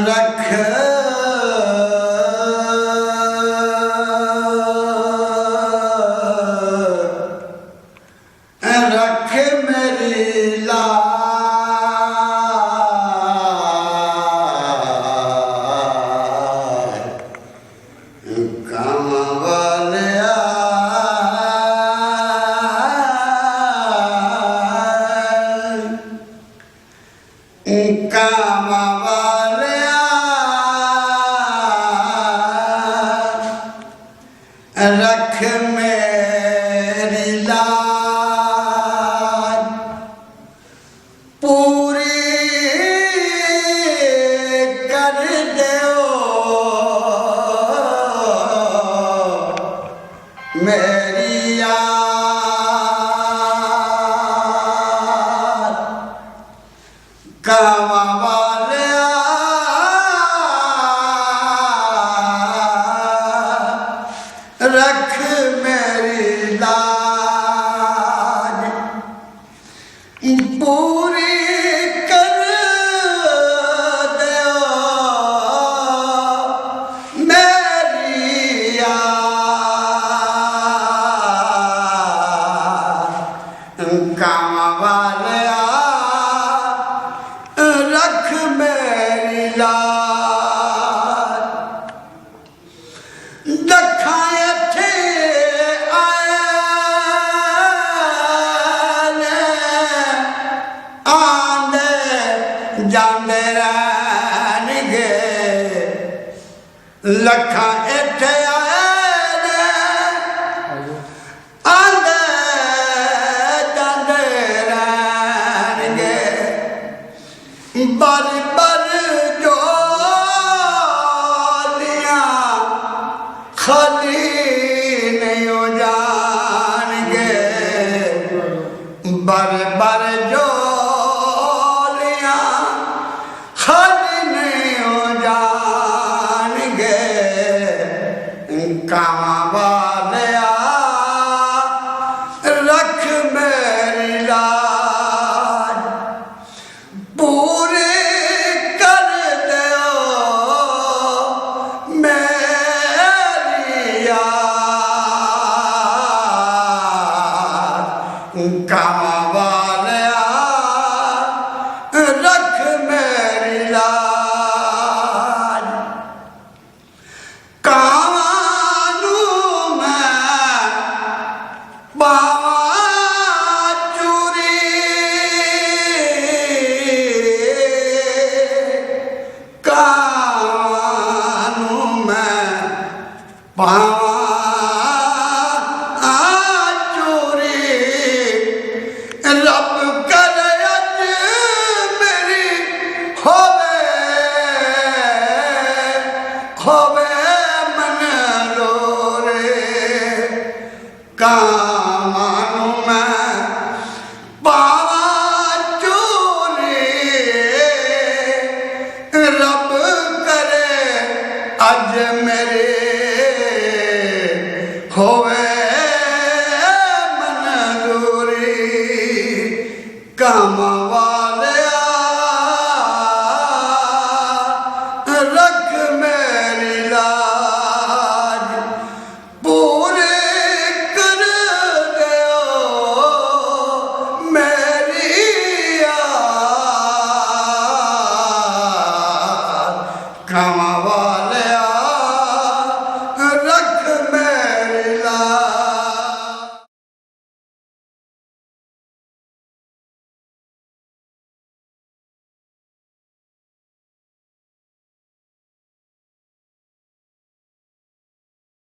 रख रख मेरी लाज कमवालिया कमवालिया रख मेरी लाज पूरी कर दो मेरी याद कमवालिया रख मेरी लाज पूरी कर दो मेरी याद कमवालिया रख मेरी लाज दखाए थे आंदे जांदे रहनगे लखा इत्थे आंदे जांदे रहनगे बर बर जोलियां खाली नहीं हो जाएंगे बर बर जोलियां खाली नहीं हो जाएंगे कमवालिया रख मेरी लाज पूरे कर दो मेरी याद कमवालिया रख मेरी लाज कानू में बावा चूरी कानू में बावा चूरी रब करे अज मेरी होवे मन रो रे का